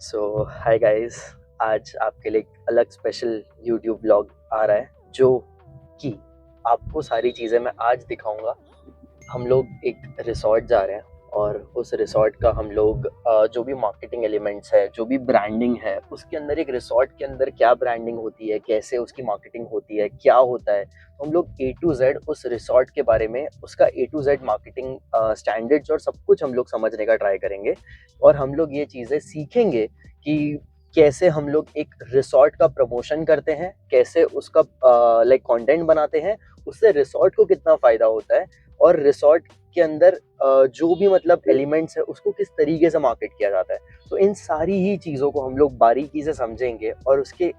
सो hi guys, आज आपके लिए एक अलग स्पेशल यूट्यूब ब्लॉग आ रहा है जो कि आपको सारी चीज़ें मैं आज दिखाऊंगा। हम लोग एक रिसॉर्ट जा रहे हैं और उस रिसॉर्ट का हम लोग जो भी मार्केटिंग एलिमेंट्स है, जो भी ब्रांडिंग है, उसके अंदर एक रिसॉर्ट के अंदर क्या ब्रांडिंग होती है, कैसे उसकी मार्केटिंग होती है, क्या होता है, तो हम लोग ए टू जेड उस रिसॉर्ट के बारे में, उसका ए टू जेड मार्केटिंग स्टैंडर्ड्स और सब कुछ हम लोग समझने का ट्राई करेंगे। और हम लोग ये चीज़ें सीखेंगे कि कैसे हम लोग एक रिसॉर्ट का प्रमोशन करते हैं, कैसे उसका लाइक कंटेंट बनाते हैं, उससे रिसॉर्ट को कितना फ़ायदा होता है, और रिसॉर्ट के अंदर जो भी मतलब एलिमेंट्स है उसको किस तरीके से मार्केट किया जाता है। तो इन सारी ही चीज़ों को हम लोग बारीकी से समझेंगे और उसके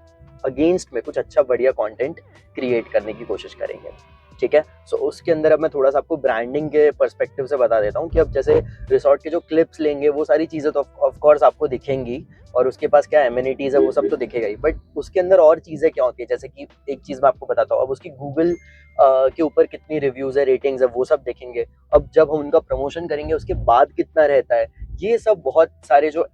अगेंस्ट में कुछ अच्छा बढ़िया कंटेंट क्रिएट करने की कोशिश करेंगे। ठीक है, सो उसके अंदर अब मैं थोड़ा सा आपको ब्रांडिंग के पर्सपेक्टिव से बता देता हूँ कि अब जैसे रिसॉर्ट के जो क्लिप्स लेंगे वो सारी चीज़ें तो ऑफ कोर्स आपको दिखेंगी, और उसके पास क्या एमिनिटीज़ है वो सब तो दिखेगा ही, बट उसके अंदर और चीज़ें क्या होती है, जैसे कि एक चीज़ मैं आपको बताता हूँ, अब उसकी गूगल के ऊपर कितनी रिव्यूज़ है, रेटिंग्स है, वो सब देखेंगे। अब जब हम उनका प्रमोशन करेंगे उसके बाद कितना रहता है, ये सब बहुत सारे जो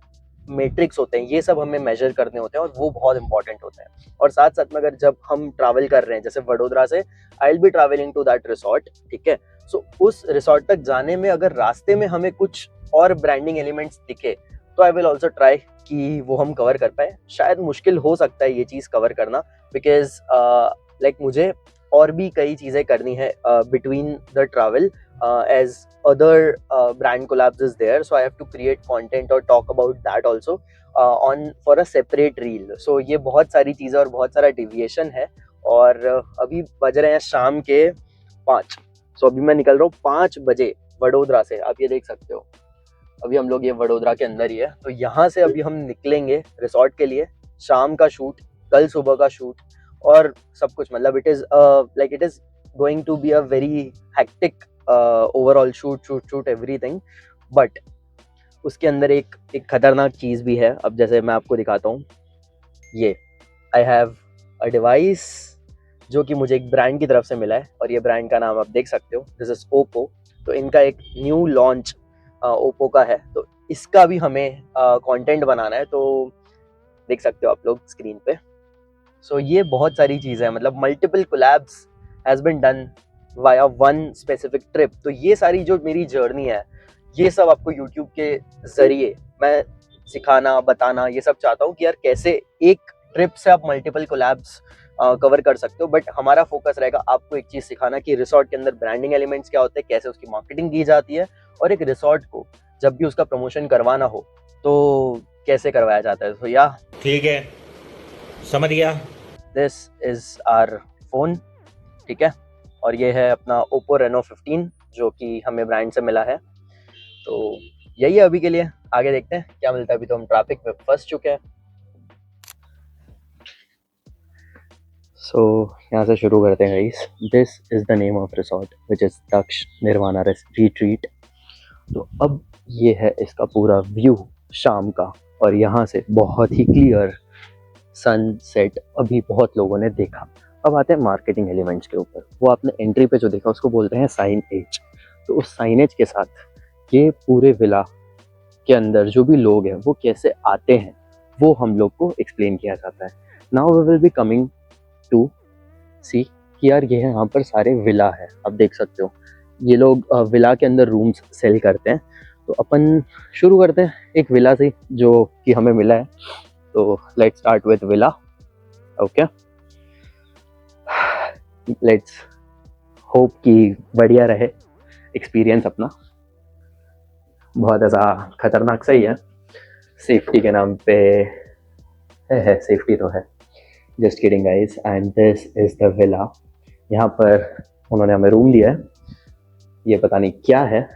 मैट्रिक्स होते हैं ये सब हमें मेजर करने होते हैं और वो बहुत इंपॉर्टेंट होते हैं। और साथ साथ में अगर जब हम ट्रैवल कर रहे हैं, जैसे वडोदरा से I will be travelling to that resort, ठीक है, सो उस रिसॉर्ट तक जाने में अगर रास्ते में हमें कुछ और ब्रांडिंग एलिमेंट्स दिखे तो आई विल ऑल्सो ट्राई कि वो हम कवर कर पाए। शायद मुश्किल हो सकता है ये चीज़ कवर करना, बिकॉज लाइक मुझे और भी कई चीज़ें करनी है between the travel, as other brand collabs is there, so I have to create content or talk about that also on for a separate reel. So ये बहुत सारी चीज़ें और बहुत सारा डिविएशन है। और अभी बज रहे हैं शाम के 5। सो अभी मैं निकल रहा हूँ 5 बजे वडोदरा से, आप ये देख सकते हो। अभी हम लोग ये वडोदरा के अंदर ही है, तो यहाँ से अभी हम निकलेंगे रिसॉर्ट के लिए। शाम का शूट, कल सुबह का शूट और सब कुछ, मतलब it is going to be a very hectic overall shoot everything. But उसके अंदर एक खतरनाक चीज़ भी है। अब जैसे मैं आपको दिखाता हूँ, ये आई हैव अ डिवाइस जो कि मुझे एक ब्रांड की तरफ से मिला है, और ये ब्रांड का नाम आप देख सकते हो, दिस इज ओप्पो। तो इनका एक न्यू लॉन्च ओप्पो का है, तो इसका भी हमें कंटेंट बनाना है, तो देख सकते हो आप लोग स्क्रीन पे। सो ये बहुत सारी चीज़ें हैं, मतलब multiple collabs has been done via one specific trip. तो ये सारी जो मेरी जर्नी है, ये सब आपको यूट्यूब के ज़रिए मैं सिखाना, बताना, ये सब चाहता हूँ कि यार कैसे एक ट्रिप से आप मल्टीपल कोलैब्स कवर कर सकते हो। बट हमारा फोकस रहेगा आपको एक चीज़ सिखाना कि रिसॉर्ट के अंदर ब्रांडिंग एलिमेंट्स क्या होते हैं, कैसे उसकी मार्केटिंग की जाती है, और एक रिसॉर्ट को जब भी उसका प्रमोशन करवाना हो तो कैसे करवाया जाता है। तो या ठीक है, समझ गया। दिस इज आवर फोन, ठीक है, और ये है अपना ओप्पो रेनो 15 जो कि हमें ब्रांड से मिला है। तो यही है अभी के लिए, आगे देखते हैं क्या मिलता है। अभी तो हम ट्रैफिक में फंस चुके हैं। सो यहाँ से शुरू करते हैं guys. This is the name of resort which is Daksh Nirvana retreat. तो अब ये है इसका पूरा व्यू शाम का, और यहाँ से बहुत ही क्लियर सनसेट अभी बहुत लोगों ने देखा। अब आते हैं मार्केटिंग एलिमेंट्स के ऊपर। वो आपने एंट्री पे जो देखा उसको बोलते हैं साइन एज। तो उस साइनेज के साथ ये पूरे विला के अंदर जो भी लोग हैं वो कैसे आते हैं वो हम लोग को एक्सप्लेन किया जाता है। Now we will be coming to see कि यार ये यहाँ पर सारे विला है, आप देख सकते हो। ये लोग विला के अंदर रूम्स सेल करते हैं। तो अपन शुरू करते हैं एक विला से जो कि हमें मिला है। तो let's start with villa. Okay, let's hope कि बढ़िया रहे एक्सपीरियंस अपना। बहुत ऐसा खतरनाक सही है, सेफ्टी के नाम पे है सेफ्टी तो है, just kidding guys. And this is the villa. यहाँ पर उन्होंने हमें रूम दिया है, ये पता नहीं क्या है,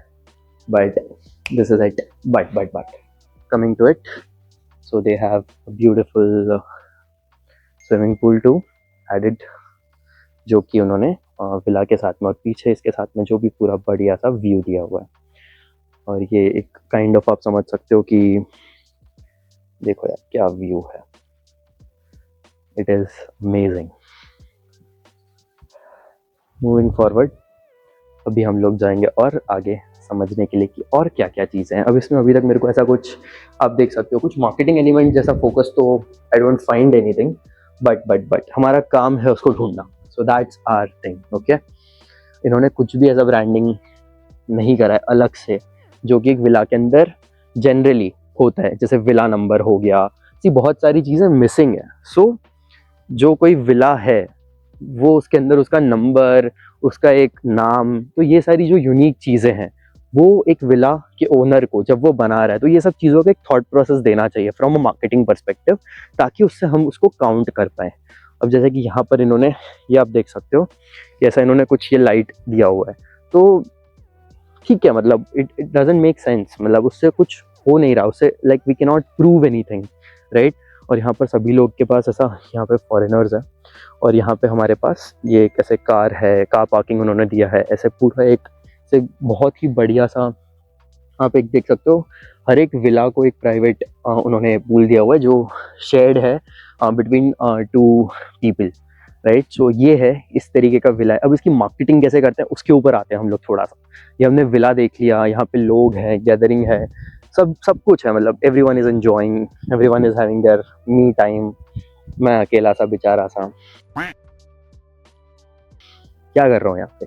but this is it. But coming to it, so they have a beautiful swimming pool to added, जो कि उन्होंने विला के साथ में, और पीछे इसके साथ में जो भी पूरा बढ़िया सा व्यू दिया हुआ है। और ये एक काइंड ऑफ आप समझ सकते हो कि देखो यार क्या व्यू है, it is amazing. Moving forward, अभी हम लोग जाएंगे और आगे समझने के लिए कि और क्या क्या चीज़ें हैं। अब इसमें अभी तक मेरे को ऐसा कुछ, आप देख सकते हो, कुछ मार्केटिंग एलिमेंट जैसा फोकस तो I don't find anything, but हमारा काम है उसको ढूंढना, so that's our thing. Okay, इन्होंने कुछ भी ऐसा ब्रांडिंग नहीं करा है अलग से जो कि एक विला के अंदर जनरली होता है, जैसे विला नंबर हो गया, ऐसी बहुत सारी चीज़ें मिसिंग है। सो जो कोई विला है वो उसके अंदर उसका नंबर, उसका एक नाम, तो ये सारी जो यूनिक चीज़ें हैं वो एक विला के ओनर को जब वो बना रहा है तो ये सब चीज़ों का एक थॉट प्रोसेस देना चाहिए फ्रॉम अ मार्केटिंग परस्पेक्टिव, ताकि उससे हम उसको काउंट कर पाएँ। अब जैसे कि यहाँ पर इन्होंने, ये आप देख सकते हो कि ऐसा इन्होंने कुछ ये लाइट दिया हुआ है, तो ठीक है, मतलब इट डजंट मेक सेंस, मतलब उससे कुछ हो नहीं रहा, उससे like we can not prove anything, right. और यहाँ पर सभी लोग के पास ऐसा, यहाँ पे फॉरेनर्स है और यहाँ पे हमारे पास ये एक ऐसे कार है, कार पार्किंग उन्होंने दिया है, ऐसे पूरा एक से बहुत ही बढ़िया सा आप एक देख सकते हो। हर एक विला को एक प्राइवेट उन्होंने पूल दिया हुआ है जो शेयर्ड है between two people, right. So ये है, इस तरीके का विला है। अब इसकी मार्केटिंग कैसे करते हैं उसके ऊपर आते हैं हम लोग थोड़ा सा। ये हमने विला देख लिया, यहाँ पे लोग हैं, गैदरिंग है, सब कुछ है, मतलब everyone is enjoying, everyone is having their me time. मैं अकेला सा बेचारा सा क्या कर रहा हूँ यहाँ पे,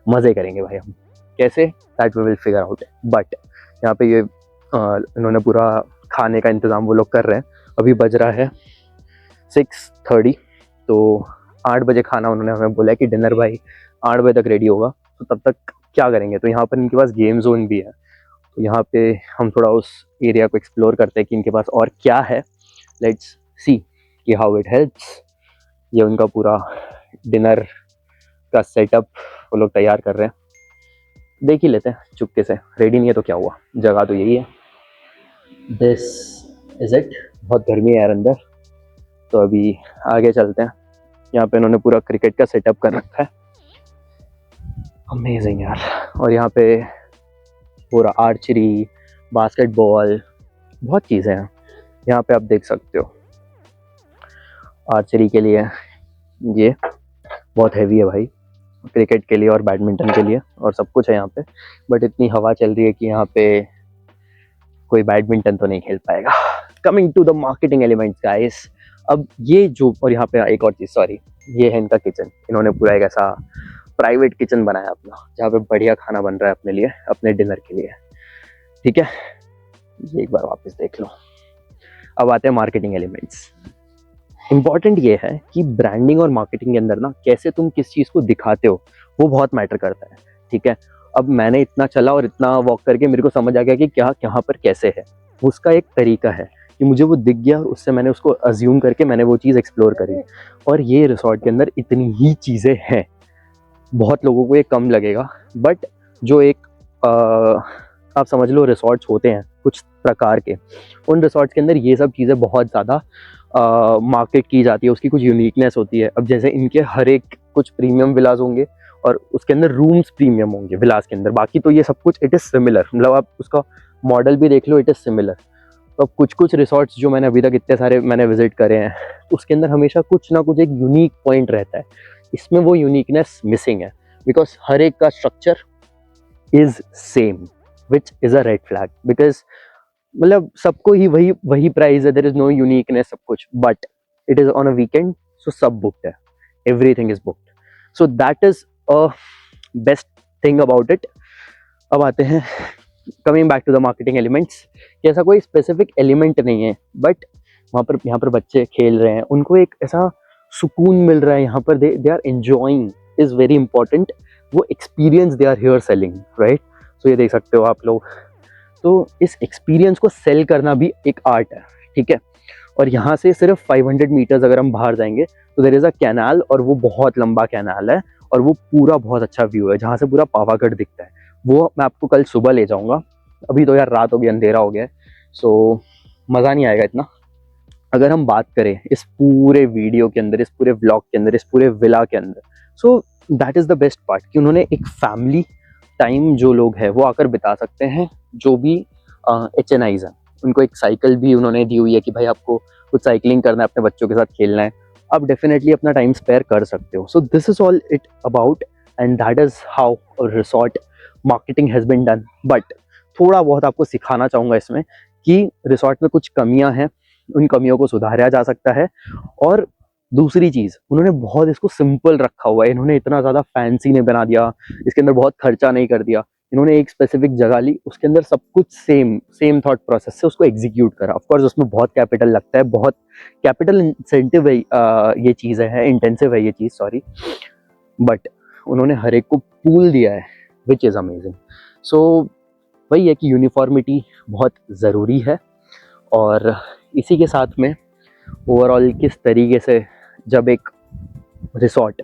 मजे करेंगे भाई हम, कैसे, that we will figure out. But यहाँ पे ये इन्होंने पूरा खाने का इंतज़ाम वो लोग कर रहे हैं। अभी बज रहा है 6:30, तो 8 बजे खाना उन्होंने हमें बोला है कि डिनर भाई 8 बजे तक रेडी होगा, तो तब तक क्या करेंगे। तो यहाँ पर इनके पास गेम जोन भी है, तो यहाँ पे हम थोड़ा उस एरिया को एक्सप्लोर करते हैं कि इनके पास और क्या है। लेट्स सी कि हाउ इट हेल्प्स। ये उनका पूरा डिनर का सेटअप वो लोग तैयार कर रहे हैं, देख ही लेते हैं चुपके से। रेडी नहीं है तो क्या हुआ, जगह तो यही है। This is it. बहुत गर्मी है यार अंदर, तो अभी आगे चलते हैं। यहाँ पे इन्होंने पूरा क्रिकेट का सेटअप कर रखा है, अमेजिंग यार। और यहाँ पे पूरा आर्चरी, बास्केटबॉल, बहुत चीज़ें हैं यहाँ पे, आप देख सकते हो। आर्चरी के लिए ये बहुत हैवी है भाई, क्रिकेट के लिए और बैडमिंटन के लिए, और सब कुछ है यहाँ पे। बट इतनी हवा चल रही है कि यहाँ पे कोई बैडमिंटन तो नहीं खेल पाएगा। Coming to the marketing elements guys, अब ये जो, और यहाँ पे एक और चीज़, सॉरी, ये है इनका किचन। इन्होंने पूरा एक ऐसा प्राइवेट किचन बनाया अपना, जहाँ पे बढ़िया खाना बन रहा है अपने लिए, अपने डिनर के लिए, ठीक है। ये एक बार वापस देख लो। अब आते हैं मार्केटिंग एलिमेंट्स। इम्पॉर्टेंट ये है कि ब्रांडिंग और मार्केटिंग के अंदर ना कैसे तुम किस चीज़ को दिखाते हो वो बहुत मैटर करता है, ठीक है। अब मैंने इतना चला और इतना वॉक करके मेरे को समझ आ गया कि क्या कहाँ पर कैसे है। उसका एक तरीका है कि मुझे वो दिख गया और उससे मैंने उसको अज्यूम करके मैंने वो चीज़ एक्सप्लोर करी। और ये रिसोर्ट के अंदर इतनी ही चीज़ें हैं, बहुत लोगों को ये कम लगेगा, बट जो एक आप समझ लो रिसोर्ट्स होते हैं कुछ प्रकार के, उन रिसोर्ट्स के अंदर ये सब चीज़ें बहुत ज़्यादा मार्केट की जाती है, उसकी कुछ यूनिकनेस होती है। अब जैसे इनके हर एक कुछ प्रीमियम विलास होंगे और उसके अंदर रूम्स प्रीमियम होंगे विलास के अंदर, बाकी तो ये सब कुछ इट इज़ सिमिलर, मतलब आप उसका मॉडल भी देख लो, इट इज़ सिमिलर। तो अब कुछ रिसोर्ट्स जो मैंने अभी तक इतने सारे मैंने विजिट करे हैं, उसके अंदर हमेशा कुछ ना कुछ एक यूनिक पॉइंट रहता है। इसमें वो यूनिकनेस मिसिंग है, बिकॉज हर एक का structure is same, which is a red flag. Because मतलब सबको ही वही प्राइस है, देयर इज नो यूनिकनेस सब कुछ, but it is on a weekend, so सब बुक्ड है, everything is booked, so that is a best thing about it. अब आते हैं, coming back to the marketing elements, कि ऐसा कोई स्पेसिफिक एलिमेंट नहीं है, बट यहाँ पर बच्चे खेल रहे हैं, उनको एक ऐसा सुकून मिल रहा है यहाँ पर, they are enjoying, is very important. वो experience they are here selling, right. So ये देख सकते हो आप लोग, तो इस एक्सपीरियंस को सेल करना भी एक आर्ट है, ठीक है। और यहाँ से सिर्फ 500 मीटर्स अगर हम बाहर जाएंगे तो देयर इज अ कैनाल, और वो बहुत लंबा कैनाल है, और वो पूरा बहुत अच्छा व्यू है जहाँ से पूरा पावागढ़ दिखता है। वो मैं आपको कल सुबह ले जाऊँगा, अभी तो यार रात हो गई, अंधेरा हो गया है, सो मज़ा नहीं आएगा इतना। अगर हम बात करें इस पूरे वीडियो के अंदर, इस पूरे व्लॉग के अंदर, इस पूरे विला के अंदर, so that is the best part कि उन्होंने एक फैमिली टाइम जो लोग हैं वो आकर बिता सकते हैं, जो भी HNIs हैं, उनको एक साइकिल भी उन्होंने दी हुई है कि भाई आपको कुछ साइकिलिंग करना है, अपने बच्चों के साथ खेलना है, आप डेफिनेटली अपना टाइम स्पेयर कर सकते हो। So this is all it about, and that is how a resort marketing has been done, but थोड़ा बहुत आपको सिखाना चाहूँगा इसमें कि रिसॉर्ट में कुछ कमियां हैं, उन कमियों को सुधारा जा सकता है। और दूसरी चीज़, उन्होंने बहुत इसको सिंपल रखा हुआ है, इन्होंने इतना ज़्यादा फैंसी नहीं बना दिया, इसके अंदर बहुत खर्चा नहीं कर दिया। इन्होंने एक स्पेसिफिक जगह ली, उसके अंदर सब कुछ सेम थॉट प्रोसेस से उसको एग्जीक्यूट करा। ऑफ कोर्स उसमें बहुत कैपिटल लगता है, बहुत कैपिटल इंसेंटिव है, ये चीज़ है, इंटेंसिव है ये चीज़, सॉरी, बट उन्होंने हर एक को पूल दिया है, विच इज़ अमेजिंग। सो वही है कि यूनिफॉर्मिटी बहुत ज़रूरी है। और इसी के साथ में ओवरऑल किस तरीके से जब एक रिसॉर्ट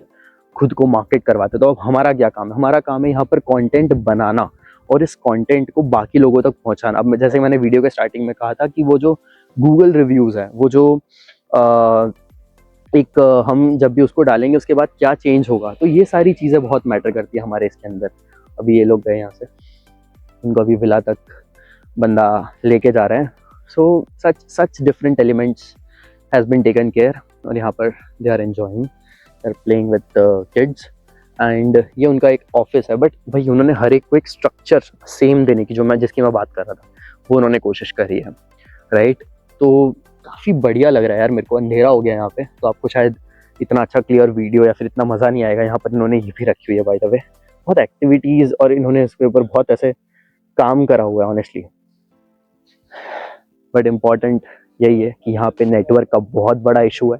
खुद को मार्केट करवाते, तो अब हमारा क्या काम है? हमारा काम है यहाँ पर कंटेंट बनाना और इस कंटेंट को बाकी लोगों तक पहुँचाना। अब जैसे मैंने वीडियो के स्टार्टिंग में कहा था कि वो जो गूगल रिव्यूज़ हैं, वो जो हम जब भी उसको डालेंगे उसके बाद क्या चेंज होगा, तो ये सारी चीज़ें बहुत मैटर करती है हमारे इसके अंदर। अभी ये लोग गए यहाँ से, उनको अभी विला तक बंदा लेके जा रहे हैं। So such different elements has been taken care, और यहाँ पर they are enjoying, they are playing with kids, and ये उनका एक ऑफिस है। बट भाई उन्होंने हर एक को एक स्ट्रक्चर सेम देने की, जिसकी मैं बात कर रहा था, वो उन्होंने कोशिश करी है, राइट। तो काफ़ी बढ़िया लग रहा है यार मेरे को। अंधेरा हो गया यहाँ पे, तो आपको शायद इतना अच्छा क्लियर वीडियो या फिर इतना मज़ा नहीं आएगा। यहाँ पर इन्होंने ये भी रखी हुई है बाय द वे, बहुत एक्टिविटीज़, और इन्होंने इसके ऊपर बहुत ऐसे काम करा हुआ है ऑनेस्टली। बट इम्पॉर्टेंट यही है कि यहाँ पे नेटवर्क का बहुत बड़ा इशू है,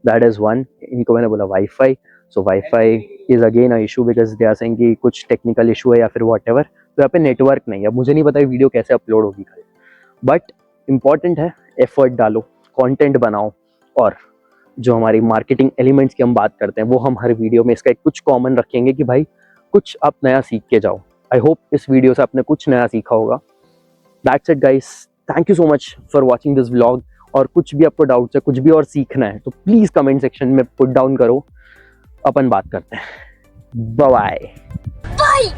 दैट इज़ वन। इनको मैंने बोला wifi, so wifi is again a issue, because they are saying कि कुछ टेक्निकल इशू है या फिर वॉट एवर। तो यहाँ पे नेटवर्क नहीं है। मुझे नहीं पता ये वीडियो कैसे अपलोड होगी, बट इम्पॉर्टेंट है, एफर्ट डालो, कंटेंट बनाओ, और जो हमारी मार्केटिंग एलिमेंट्स की हम बात करते हैं वो हम हर वीडियो में इसका एक कुछ कॉमन रखेंगे कि भाई कुछ आप नया सीख के जाओ। आई होप इस वीडियो से आपने कुछ नया सीखा होगा। That's it guys, thank you so much for watching this vlog. और कुछ भी आपको डाउट्स है, कुछ भी और सीखना है, तो प्लीज़ कमेंट सेक्शन में पुट डाउन करो, अपन बात करते हैं। Bye bye.